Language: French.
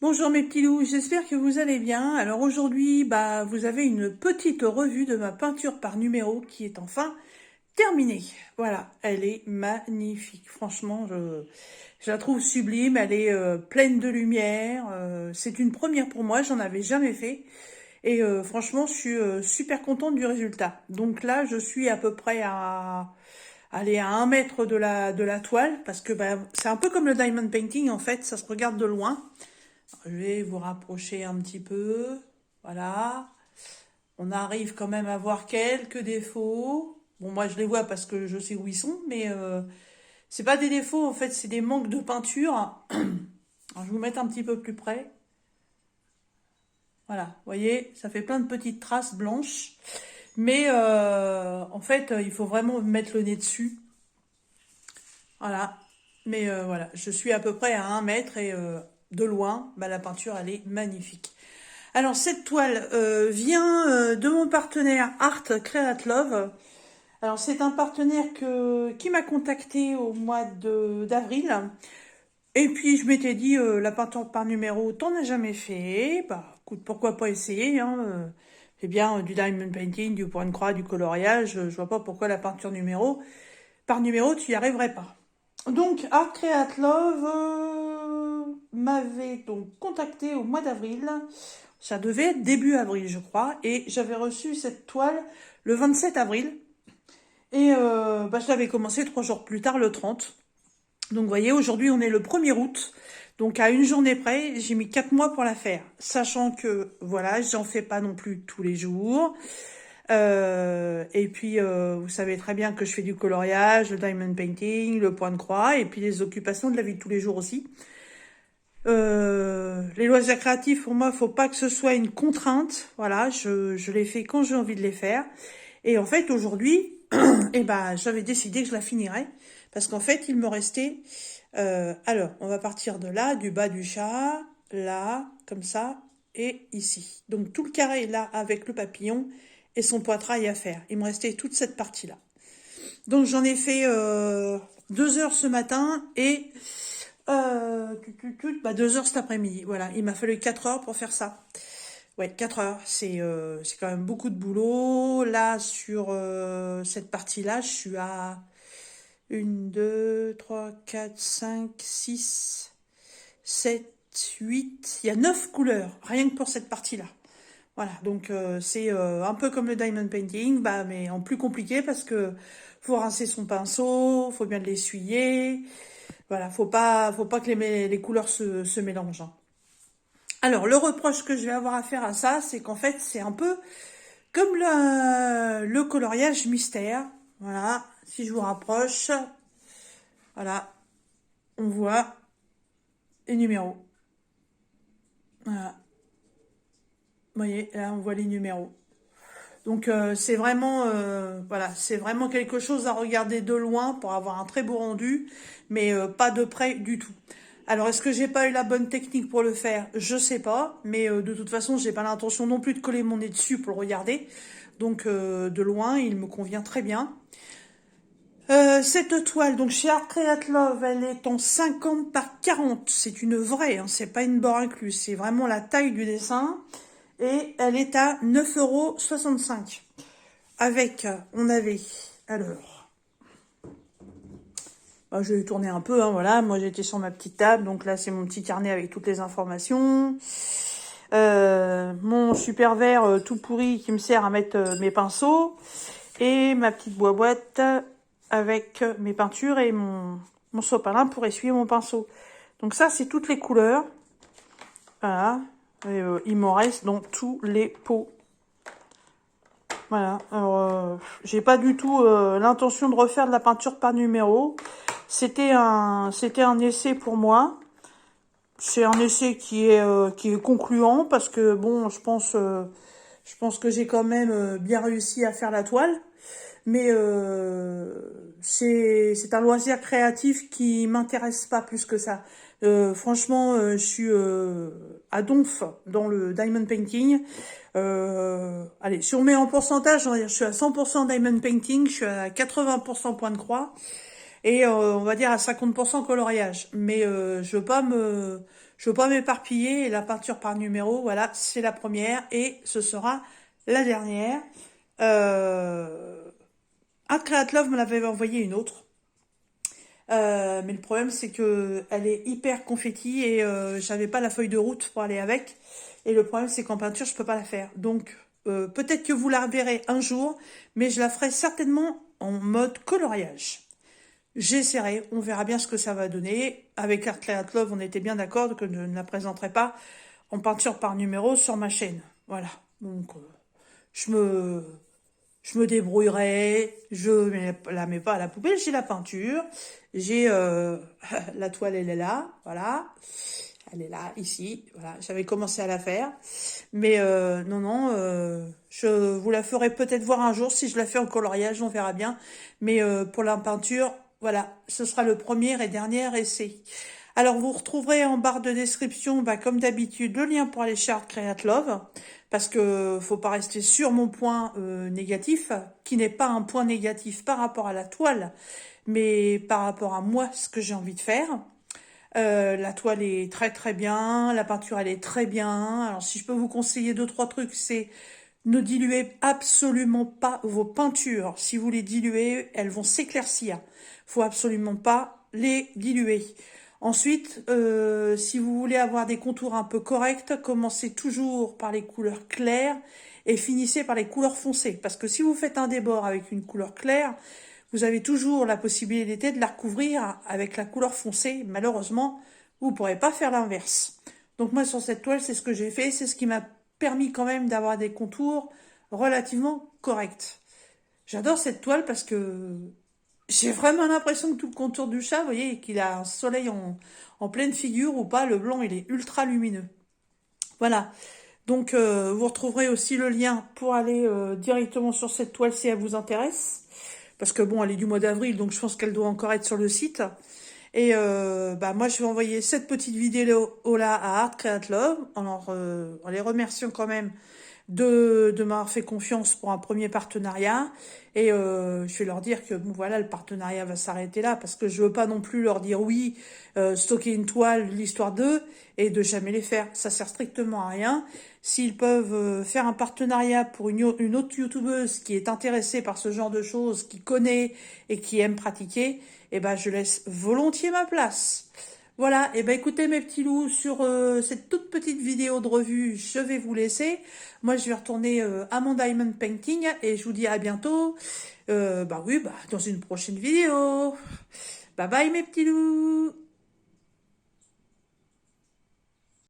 Bonjour mes petits loups, j'espère que vous allez bien. Alors aujourd'hui, vous avez une petite revue de ma peinture par numéro qui est enfin terminée. Voilà, elle est magnifique. Franchement, je la trouve sublime. Elle est pleine de lumière. C'est une première pour moi, j'en avais jamais fait. Et franchement, je suis super contente du résultat. Donc là, je suis à peu près à 1 mètre de la toile parce que c'est un peu comme le diamond painting en fait, ça se regarde de loin. Je vais vous rapprocher un petit peu. Voilà. On arrive quand même à voir quelques défauts. Bon, moi je les vois parce que je sais où ils sont, mais c'est pas des défauts en fait, c'est des manques de peinture. Alors, je vais vous mettre un petit peu plus près. Voilà, vous voyez, ça fait plein de petites traces blanches. Mais en fait, il faut vraiment mettre le nez dessus. Voilà. Mais voilà, je suis à peu près à 1 mètre et de loin, la peinture, elle est magnifique. Alors cette toile vient de mon partenaire Art Create Love. Alors c'est un partenaire qui m'a contacté au mois d'avril. Et puis je m'étais dit, la peinture par numéro, t'en as jamais fait. Bah écoute, pourquoi pas essayer, hein, c'est bien du diamond painting, du point de croix, du coloriage. Je vois pas pourquoi la peinture par numéro, tu y arriverais pas. Donc Art Create Love m'avait donc contacté au mois d'avril. Ça devait être début avril, je crois, et j'avais reçu cette toile le 27 avril. Et je l'avais commencé 3 jours plus tard, le 30. Donc vous voyez, aujourd'hui on est le 1er août. Donc à une journée près, j'ai mis 4 mois pour la faire. Sachant que, voilà, j'en fais pas non plus tous les jours. Et puis, vous savez très bien que je fais du coloriage, le diamond painting, le point de croix, et puis les occupations de la vie de tous les jours aussi. Les loisirs créatifs, pour moi, faut pas que ce soit une contrainte. Voilà, je les fais quand j'ai envie de les faire. Et en fait, aujourd'hui, j'avais décidé que je la finirais. Parce qu'en fait, il me restait... alors, on va partir de là, du bas du chat, là, comme ça, et ici. Donc, tout le carré, là, avec le papillon et son poitrail à faire. Il me restait toute cette partie-là. Donc, j'en ai fait 2 heures ce matin et 2 heures cet après-midi. Voilà, il m'a fallu 4 heures pour faire ça. Ouais, 4 heures, c'est quand même beaucoup de boulot. Là, sur cette partie-là, je suis à 1, 2, 3, 4, 5, 6, 7, 8. Il y a 9 couleurs, rien que pour cette partie-là. Voilà, donc c'est un peu comme le diamond painting, mais en plus compliqué parce que faut rincer son pinceau, faut bien l'essuyer. Voilà, faut pas que les couleurs se mélangent, hein. Alors, le reproche que je vais avoir à faire à ça, c'est qu'en fait, c'est un peu comme le coloriage mystère. Voilà, si je vous rapproche, voilà, on voit les numéros. Voilà, vous voyez, là, on voit les numéros. Donc, voilà, c'est vraiment quelque chose à regarder de loin pour avoir un très beau rendu, mais pas de près du tout. Alors, est-ce que j'ai pas eu la bonne technique pour le faire? Je sais pas, mais de toute façon, j'ai pas l'intention non plus de coller mon nez dessus pour le regarder. Donc, de loin, il me convient très bien. Cette toile, donc chez Art Create Love, elle est en 50 par 40. C'est une vraie, hein, c'est pas une bord incluse. C'est vraiment la taille du dessin. Et elle est à 9,65 €. Avec, on avait, alors, je vais tourner un peu, hein, voilà. Moi, j'étais sur ma petite table, donc là, c'est mon petit carnet avec toutes les informations. Mon super verre tout pourri qui me sert à mettre mes pinceaux. Et ma petite boîte avec mes peintures et mon sopalin pour essuyer mon pinceau. Donc ça, c'est toutes les couleurs. Voilà. Et, il m'en reste dans tous les pots. Voilà. Alors, j'ai pas du tout l'intention de refaire de la peinture par numéro. C'était un essai pour moi. C'est un essai qui est concluant parce que bon, je pense que j'ai quand même bien réussi à faire la toile. Mais c'est un loisir créatif qui m'intéresse pas plus que ça. Franchement, je suis à donf dans le diamond painting. Allez, si on met en pourcentage, on va dire, je suis à 100% diamond painting, je suis à 80% point de croix et on va dire à 50% coloriage. Mais Je veux pas m'éparpiller, et la peinture par numéro, voilà, c'est la première, et ce sera la dernière. Art Create Love me l'avait envoyé une autre. Mais le problème, c'est que elle est hyper confetti et j'avais pas la feuille de route pour aller avec. Et le problème, c'est qu'en peinture, je peux pas la faire. Donc, peut-être que vous la reverrez un jour, mais je la ferai certainement en mode coloriage. J'essaierai, on verra bien ce que ça va donner. Avec Art Create Love, on était bien d'accord que je ne la présenterai pas en peinture par numéro sur ma chaîne. Voilà. Donc, je me, je me débrouillerai, la mets pas à la poubelle, j'ai la peinture, j'ai la toile, elle est là, voilà, elle est là, ici, voilà, j'avais commencé à la faire, mais non, non, je vous la ferai peut-être voir un jour, si je la fais en coloriage, on verra bien, mais pour la peinture, voilà, ce sera le premier et dernier essai. Alors, vous retrouverez en barre de description, bah, comme d'habitude, le lien pour aller chez Art Create Love, parce que faut pas rester sur mon point négatif, qui n'est pas un point négatif par rapport à la toile, mais par rapport à moi, ce que j'ai envie de faire. La toile est très très bien, la peinture elle est très bien. Alors si je peux vous conseiller deux trois trucs, c'est ne diluez absolument pas vos peintures. Si vous les diluez, elles vont s'éclaircir. Faut absolument pas les diluer. Ensuite, si vous voulez avoir des contours un peu corrects, commencez toujours par les couleurs claires et finissez par les couleurs foncées. Parce que si vous faites un débord avec une couleur claire, vous avez toujours la possibilité de la recouvrir avec la couleur foncée. Malheureusement, vous ne pourrez pas faire l'inverse. Donc moi, sur cette toile, c'est ce que j'ai fait. C'est ce qui m'a permis quand même d'avoir des contours relativement corrects. J'adore cette toile parce que j'ai vraiment l'impression que tout le contour du chat, vous voyez, qu'il a un soleil en pleine figure ou pas. Le blanc, il est ultra lumineux. Voilà. Donc, vous retrouverez aussi le lien pour aller directement sur cette toile si elle vous intéresse. Parce que bon, elle est du mois d'avril, donc je pense qu'elle doit encore être sur le site. Et bah moi, je vais envoyer cette petite vidéo-là à Art Create Love, en les remerciant quand même de m'avoir fait confiance pour un premier partenariat. Et je vais leur dire que bon voilà, le partenariat va s'arrêter là, parce que je veux pas non plus leur dire oui, stocker une toile, l'histoire d'eux, et de jamais les faire. Ça sert strictement à rien. S'ils peuvent faire un partenariat pour une autre youtubeuse qui est intéressée par ce genre de choses, qui connaît et qui aime pratiquer, eh ben je laisse volontiers ma place. Voilà, et ben écoutez mes petits loups, sur cette toute petite vidéo de revue, je vais vous laisser. Moi je vais retourner à mon diamond painting et je vous dis à bientôt. Bah oui, bah dans une prochaine vidéo. Bye bye mes petits loups.